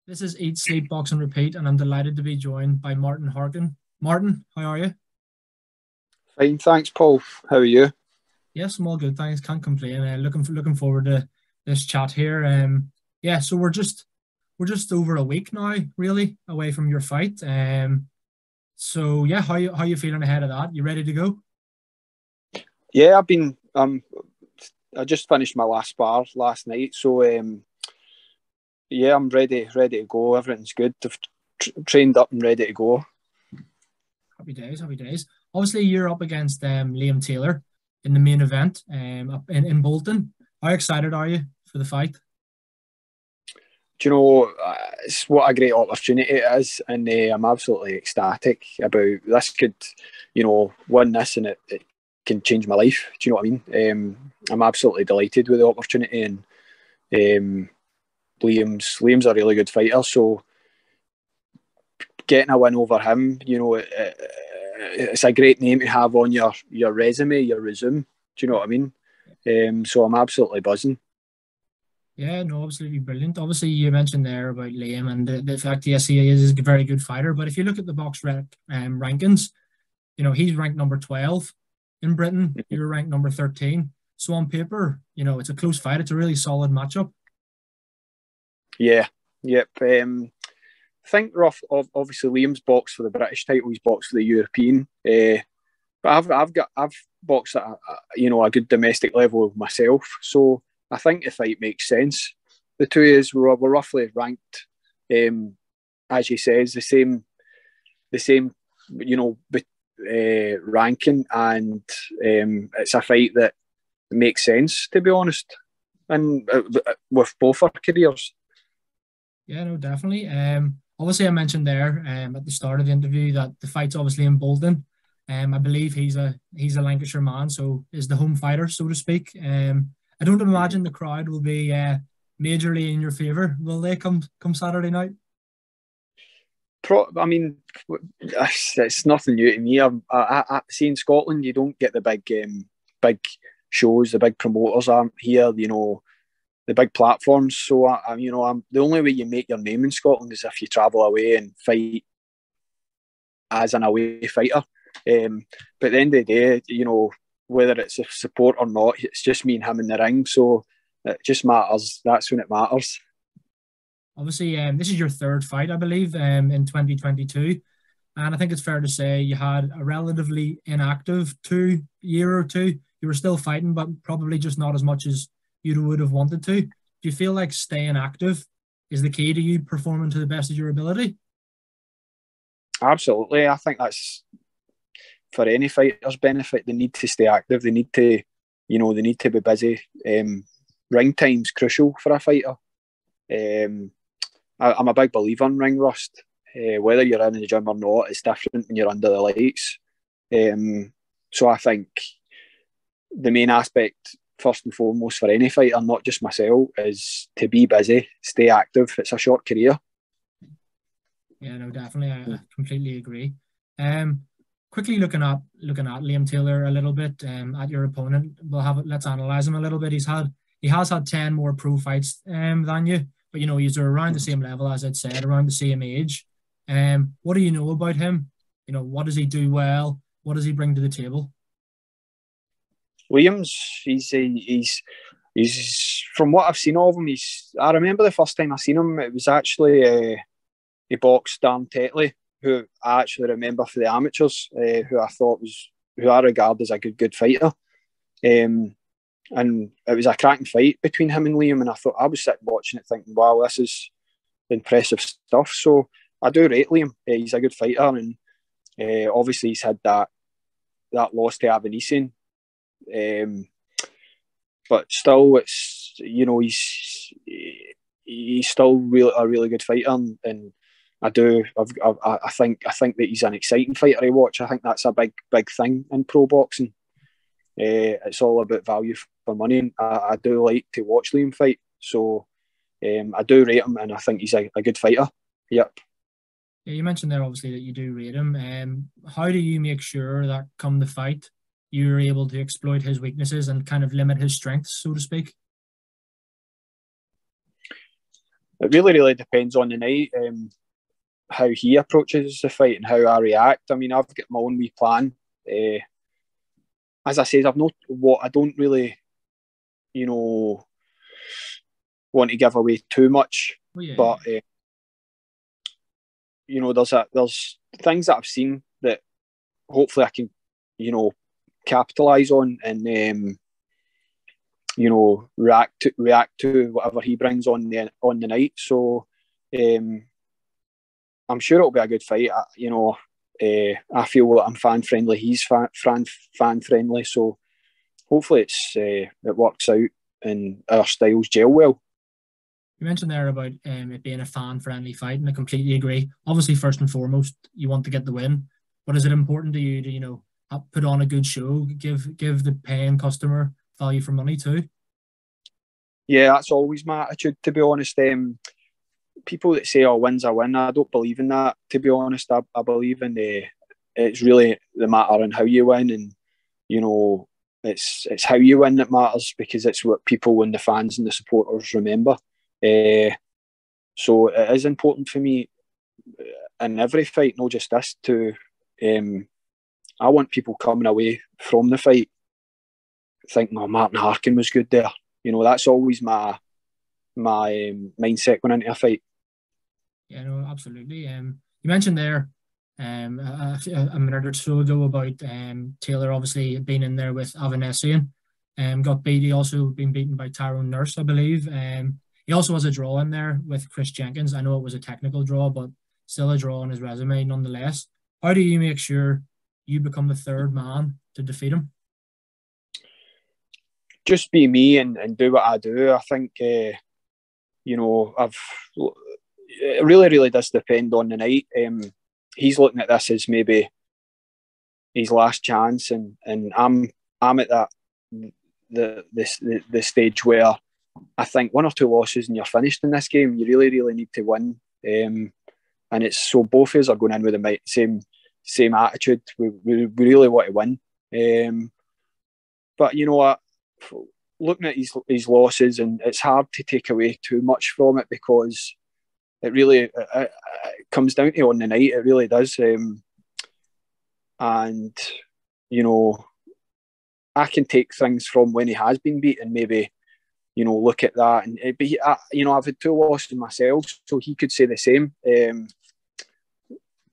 This is Eat, Sleep, Box and Repeat, and I'm delighted to be joined by Martin Harkin. Martin, how are you? Fine, thanks, Paul. How are you? Yes, I'm all good, thanks. Can't complain. Looking forward to this chat here. Yeah, so we're just over a week now, really, away from your fight. So yeah, how you feeling ahead of that? You ready to go? Yeah, I just finished my last spar last night, so yeah, I'm ready to go. Everything's good. I've trained up and ready to go. Happy days, happy days. Obviously, you're up against Liam Taylor in the main event up in Bolton. How excited are you for the fight? Do you know, it's what a great opportunity it is, and I'm absolutely ecstatic about this. Could win this, and it can change my life. Do you know what I mean? I'm absolutely delighted with the opportunity, and um, Liam's a really good fighter, so getting a win over him, it's a great name to have on your resume, your resume. Do you know what I mean? So I'm absolutely buzzing. Yeah, no, absolutely brilliant. Obviously, you mentioned there about Liam and the fact, yes, he is a very good fighter. But if you look at the rankings, he's ranked number 12 in Britain. You're ranked number 13. So on paper, it's a close fight. It's a really solid matchup. Yeah, yep. I think obviously Liam's boxed for the British title. He's boxed for the European. But I've boxed at a good domestic level myself. So I think the fight makes sense. The two is we're roughly ranked, as you says, the same ranking, and it's a fight that makes sense, to be honest, and with both our careers. Yeah, no, definitely. Obviously, I mentioned there at the start of the interview that the fight's obviously in Bolton. I believe he's a Lancashire man, so is the home fighter, so to speak. I don't imagine the crowd will be majorly in your favour. Will they come Saturday night? I mean, it's nothing new to me. I see in Scotland you don't get the big shows. The big promoters aren't here. The big platforms. So I'm the only way you make your name in Scotland is if you travel away and fight as an away fighter. But at the end of the day, whether it's a support or not, it's just me and him in the ring. So it just matters. That's when it matters. Obviously, this is your third fight, I believe, in 2022. And I think it's fair to say you had a relatively inactive year or two. You were still fighting, but probably just not as much as you would have wanted to. Do you feel like staying active is the key to you performing to the best of your ability? Absolutely. I think that's for any fighter's benefit. They need to stay active. They need to be busy. Ring time's crucial for a fighter. I'm a big believer in ring rust. Whether you're in the gym or not, it's different when you're under the lights. So I think the main aspect, first and foremost, for any fighter, not just myself, is to be busy, stay active. It's a short career. Yeah, no, definitely. I completely agree. Um, Quickly looking at Liam Taylor a little bit, at your opponent. Let's analyze him a little bit. He has had 10 more pro fights than you, but you're around the same level, as I'd said, around the same age. What do you know about him? What does he do well? What does he bring to the table? Williams, he's from what I've seen of him. I remember the first time I seen him, it was actually he boxed Dan Tetley, who I actually remember for the amateurs, who I regard as a good fighter. Um, and it was a cracking fight between him and Liam, and I was sitting watching it thinking, wow, this is impressive stuff. So I do rate Liam. He's a good fighter, and obviously he's had that loss to Avanesian. Um, but still, he's still a really good fighter, and I think that he's an exciting fighter to watch. I think that's a big thing in pro boxing. It's all about value for money, and I do like to watch Liam fight. So I do rate him, and I think he's a good fighter. Yep. Yeah, you mentioned there obviously that you do rate him. How do you make sure that come the fight, you're able to exploit his weaknesses and kind of limit his strengths, so to speak? it really depends on the night, how he approaches the fight and how I react. I mean, I've got my own wee plan. As I said, I don't really, want to give away too much. Oh, yeah. But there's things that I've seen that hopefully I can, capitalise on and react to whatever he brings on the night. So I'm sure it'll be a good fight. I feel that I'm fan friendly. He's fan friendly. So hopefully it works out and our styles gel well. You mentioned there about it being a fan-friendly fight, and I completely agree. Obviously, first and foremost, you want to get the win, but is it important to you to, put on a good show, give the paying customer value for money too? Yeah, that's always my attitude, to be honest. People that say, "Oh, win's a win," I don't believe in that. To be honest, I believe in it's really the matter in how you win, and it's how you win that matters, because it's what people and the fans and the supporters remember. So it is important for me in every fight, not just this, to I want people coming away from the fight thinking, "Oh, Martin Harkin was good there." That's always my mindset going into a fight. Yeah, no, absolutely. You mentioned there a minute or so ago about Taylor obviously being in there with Avanesian, got beat. He also been beaten by Tyrone Nurse, I believe. He also has a draw in there with Chris Jenkins. I know it was a technical draw, but still a draw on his resume nonetheless. How do you make sure you become the third man to defeat him? Just be me and do what I do. I think, it really does depend on the night. He's looking at this as maybe his last chance, and I'm at that the stage where I think one or two losses and you're finished in this game. You really need to win, and it's so both of us are going in with the same attitude. We really want to win, but you know what? Looking at his losses, and it's hard to take away too much from it, because it really it comes down to on the night. It really does, and I can take things from when he has been beaten, maybe. Look at that, and I've had two losses myself, so he could say the same.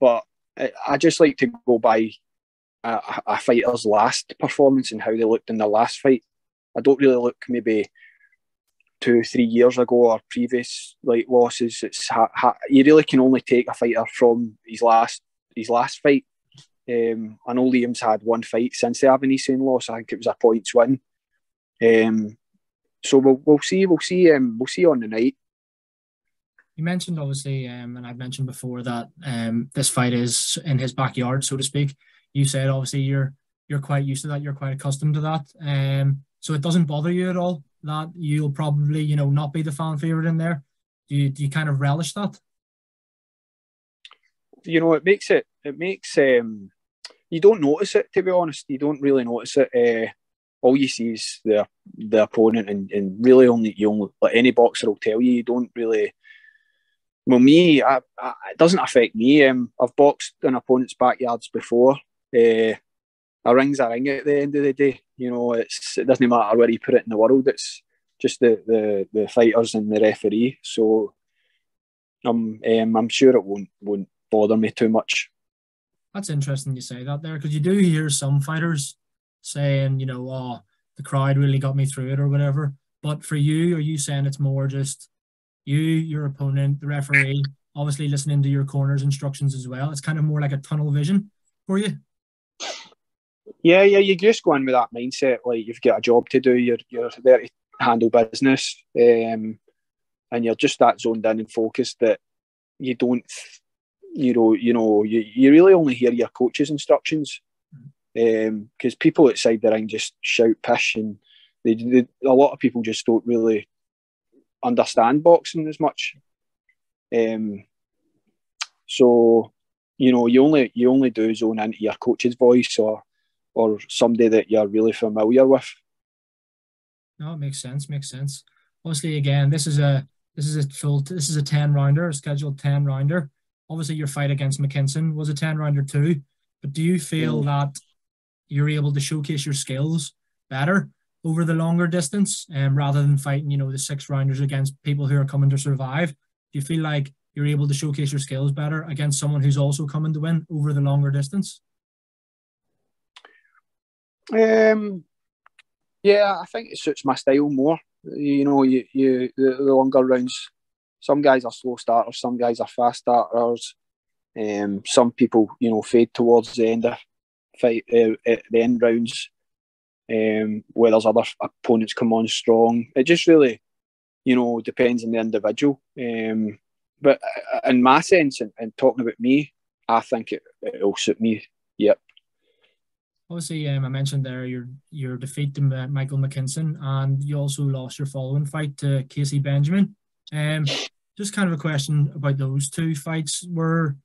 But I just like to go by a fighter's last performance and how they looked in their last fight. I don't really look maybe 2-3 years ago or previous losses. It's you really can only take a fighter from his last fight. I know Liam's had one fight since the Avanesian loss. I think it was a points win. So we'll see on the night. You mentioned obviously, and I've mentioned before that this fight is in his backyard, so to speak. You said obviously you're quite used to that. You're quite accustomed to that. So it doesn't bother you at all that you'll probably not be the fan favorite in there. Do you kind of relish that? It makes you don't notice it, to be honest. You don't really notice it. All you see is the opponent, and really only like any boxer will tell you, you don't really. Well, me, it doesn't affect me. I've boxed in opponents' backyards before. A ring's a ring at the end of the day. It doesn't matter where you put it in the world. It's just the fighters and the referee. So I'm sure it won't bother me too much. That's interesting you say that there, because you do hear some fighters saying, "Oh, the crowd really got me through it," or whatever. But for you, are you saying it's more just you, your opponent, the referee, obviously listening to your corner's instructions as well? It's kind of more like a tunnel vision for you. Yeah, you just go in with that mindset, like you've got a job to do. You're there to handle business, and you're just that zoned in and focused that you don't. You really only hear your coach's instructions, because people outside the ring just shout pish, and a lot of people just don't really understand boxing as much. So you only do zone into your coach's voice or somebody that you're really familiar with. No, it makes sense. Obviously, again, this is a This is a 10-rounder, a scheduled 10-rounder. Obviously, your fight against McKinson was a 10-rounder too. But do you feel that you're able to showcase your skills better over the longer distance, rather than fighting, the 6-rounders against people who are coming to survive? Do you feel like you're able to showcase your skills better against someone who's also coming to win over the longer distance? Yeah, I think it suits my style more. The longer rounds. Some guys are slow starters, some guys are fast starters. Some people, fade towards the end of fight, at the end rounds, whereas other opponents come on strong. It just really, depends on the individual. But in my sense, and talking about me, I think it'll suit me. Yep. Obviously, I mentioned there your defeat to Michael McKinson, and you also lost your following fight to Casey Benjamin. Just kind of a question about those two fights. Did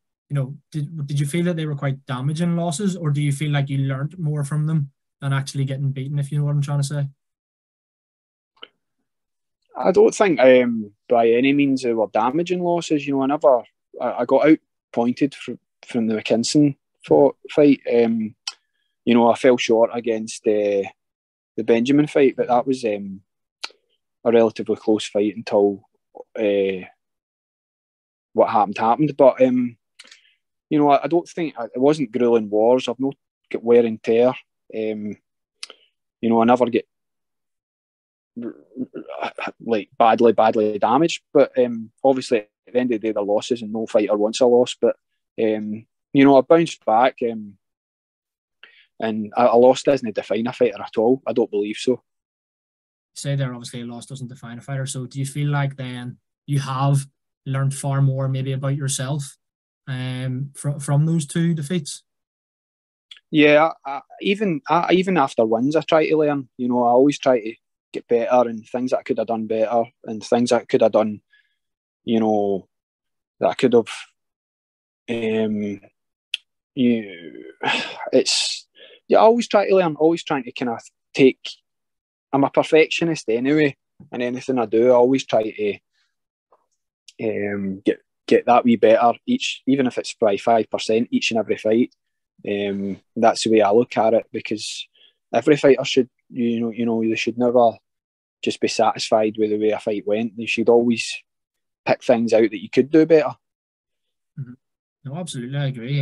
you feel that they were quite damaging losses, or do you feel like you learned more from them than actually getting beaten, if you know what I'm trying to say? I don't think by any means they were damaging losses. I got out pointed from the McKinson fight. I fell short against the Benjamin fight, but that was a relatively close fight until what happened. But I don't think it wasn't grueling wars. I've not got wear and tear. I never get like badly damaged. But obviously, at the end of the day, the losses, and no fighter wants a loss. But I bounced back. And a loss doesn't define a fighter at all. I don't believe so. You say there, obviously, a loss doesn't define a fighter. So do you feel like then you have learned far more maybe about yourself from those two defeats? Yeah, even after wins, I try to learn. I always try to get better, and things that I could have done better, and things that I could have done, that I could have. I always try to learn, always trying to kind of I'm a perfectionist anyway, and anything I do, I always try to get that wee better even if it's by 5% each and every fight. That's the way I look at it, because every fighter should, they should never just be satisfied with the way a fight went. They should always pick things out that you could do better. Mm-hmm. No, absolutely, I agree.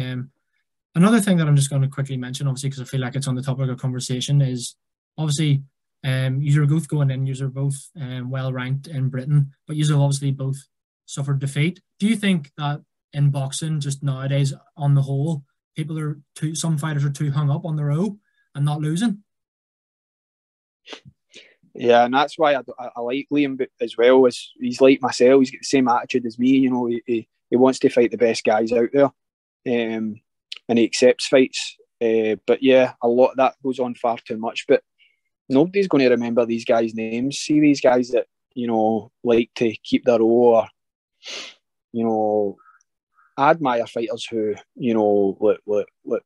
Another thing that I'm just going to quickly mention, obviously, because I feel like it's on the topic of conversation, is obviously you're both going in, you're both well ranked in Britain, but you've obviously both suffered defeat. Do you think that in boxing, just nowadays, on the whole, some fighters are too hung up on the row and not losing? Yeah, and that's why I like Liam as well. As he's like myself, he's got the same attitude as me. He wants to fight the best guys out there. And he accepts fights. But yeah, a lot of that goes on far too much. But nobody's going to remember these guys' names. See these guys that, like to keep their row, or, I admire fighters who, like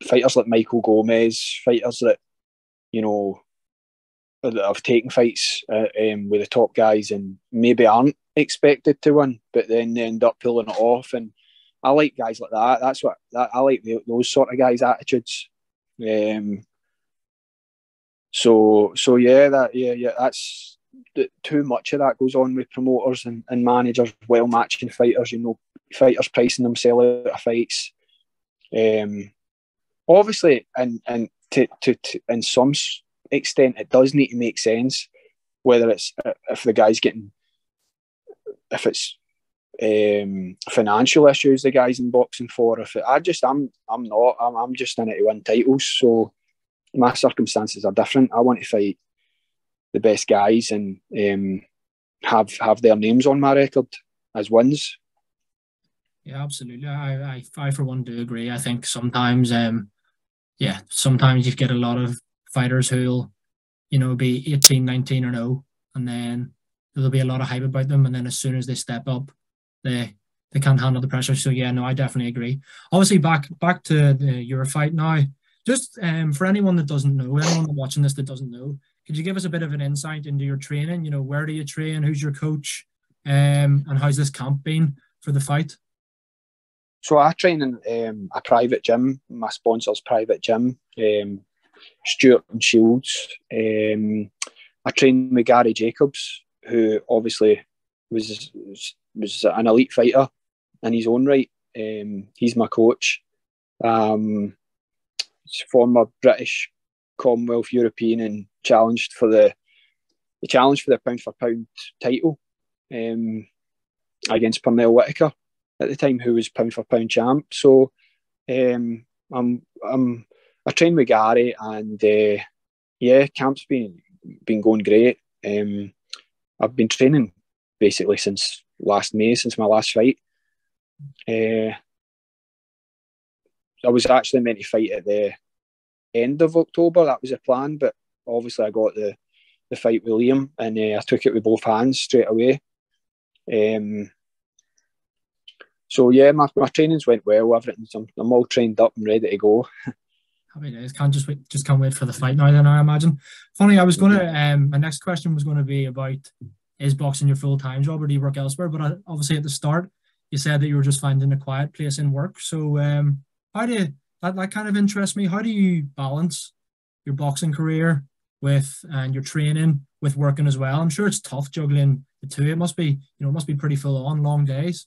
fighters like Michael Gomez, fighters that, that have taken fights with the top guys and maybe aren't expected to win, but then they end up pulling it off. And I like guys like that. I like those sort of guys' attitudes. So yeah, that's too much of that goes on with promoters and managers, well matching fighters. Fighters pricing themselves out of fights. Obviously, and to in some extent, it does need to make sense. Whether it's if the guy's getting, if it's financial issues the guys in boxing for. I'm just in it to win titles, so my circumstances are different. I want to fight the best guys and have their names on my record as wins. Yeah, absolutely. I for one do agree. I think sometimes sometimes you get a lot of fighters who'll be 18, 19 or no, and then there'll be a lot of hype about them, and then as soon as they step up, they can't handle the pressure. So yeah, no, I definitely agree. Obviously, back to your fight now. Just for anyone that doesn't know, anyone watching this that doesn't know, could you give us a bit of an insight into your training? Where do you train? Who's your coach? And how's this camp been for the fight? So I train in a private gym, my sponsor's private gym, Stewart and Shields. I train with Gary Jacobs, who obviously was an elite fighter in his own right. He's my coach. He's former British, Commonwealth, European, and challenged for the challenge for the pound for pound title against Pernell Whitaker at the time, who was pound for pound champ. So I train with Gary, and camp's been going great. I've been training basically since last May, since my last fight. I was actually meant to fight at the end of October. That was the plan, but obviously I got the fight with Liam, and I took it with both hands straight away. So yeah, my trainings went well. Everything's I'm all trained up and ready to go. Happy days. Can't wait for the fight now. Then I imagine. Funny, I was gonna. My next question was going to be about, is boxing your full time job or do you work elsewhere? But obviously at the start you said that you were just finding a quiet place in work. So how do that kind of interests me? How do you balance your boxing career and your training with working as well? I'm sure it's tough juggling the two. It must be pretty full on, long days.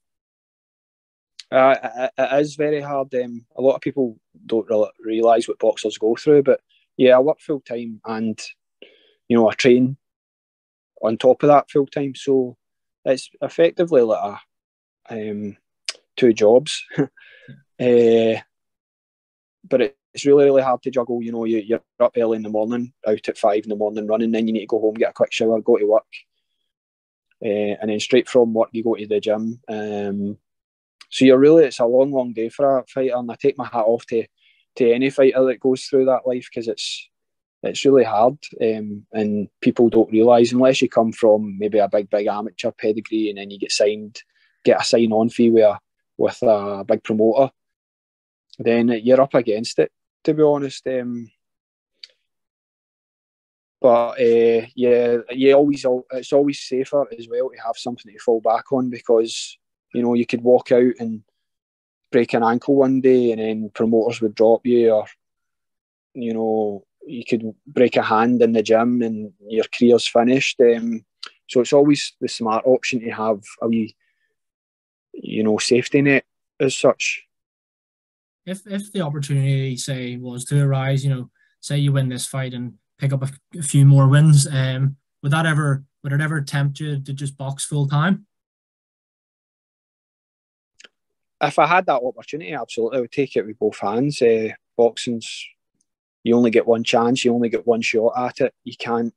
It is very hard. A lot of people don't realise what boxers go through, but yeah, I work full time, and I train on top of that full time. So it's effectively like two jobs. But it's really, really hard to juggle. You're up early in the morning, out at 5 in the morning running, then you need to go home, get a quick shower, go to work, and then straight from work you go to the gym. So it's a long, long day for a fighter, and I take my hat off to any fighter that goes through that life, because it's really hard, and people don't realise, unless you come from maybe a big amateur pedigree and then you get a sign-on fee with a big promoter, then you're up against it, to be honest. But it's always safer as well to have something to fall back on, because you could walk out and break an ankle one day and then promoters would drop you, or you could break a hand in the gym and your career's finished. So it's always the smart option to have a wee safety net as such. If the opportunity, say, was to arise, say you win this fight and pick up a few more wins, would it ever tempt you to just box full time? If I had that opportunity, absolutely, I would take it with both hands. Boxing's, you only get one chance, you only get one shot at it. You can't,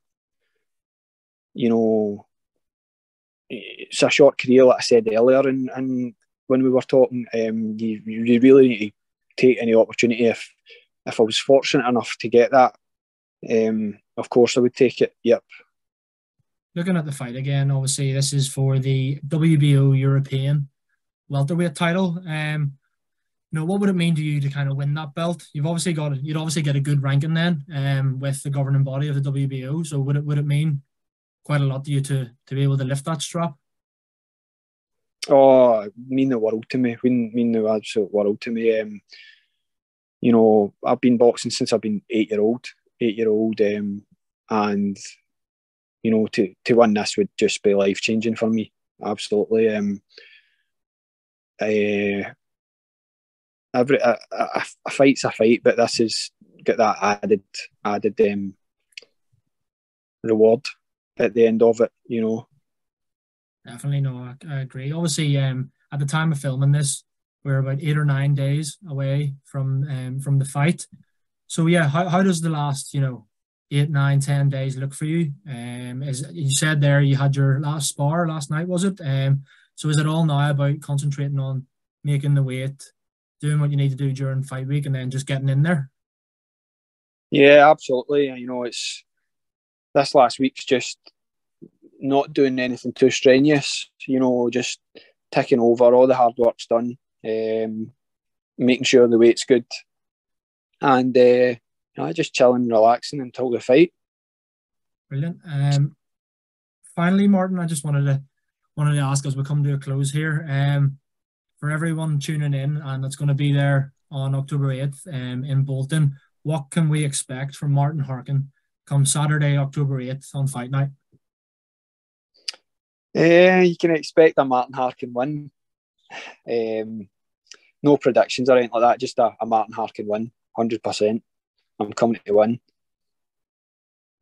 it's a short career, like I said earlier, and when we were talking, you really need to take any opportunity. If I was fortunate enough to get that, of course I would take it. Yep. Looking at the fight again, obviously this is for the WBO European welterweight title. What would it mean to you to kind of win that belt? You'd obviously get a good ranking then, with the governing body of the WBO. So would it mean quite a lot to you to be able to lift that strap? Oh, it mean the world to me. It wouldn't mean the absolute world to me. I've been boxing since I've been 8-year-old, and to win this would just be life changing for me. Absolutely. A fight's a fight, but this has got that added reward at the end of it. Definitely, no, I agree. Obviously, at the time of filming this, we're about 8 or 9 days away from the fight. So yeah, how does the last 8, 9, 10 days look for you? As you said there, you had your last spar last night, was it? So is it all now about concentrating on making the weight, doing what you need to do during fight week, and then just getting in there? Yeah, absolutely. It's this last week's just not doing anything too strenuous. Just ticking over, all the hard work's done, making sure the weight's good, and just chilling and relaxing until the fight. Brilliant. Finally, Martin, I just wanted to wanted to ask as we come to a close here. For everyone tuning in, and it's going to be there on October 8th in Bolton, what can we expect from Martin Harkin come Saturday, October 8th on Fight Night? You can expect a Martin Harkin win. No predictions or anything like that, just a Martin Harkin win, 100%. I'm coming to win.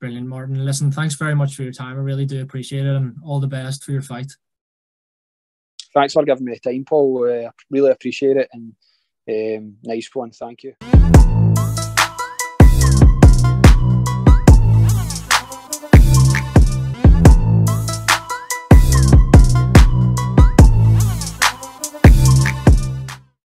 Brilliant, Martin. Listen, thanks very much for your time. I really do appreciate it, and all the best for your fight. Thanks for giving me the time, Paul. Really appreciate it, and nice one. Thank you.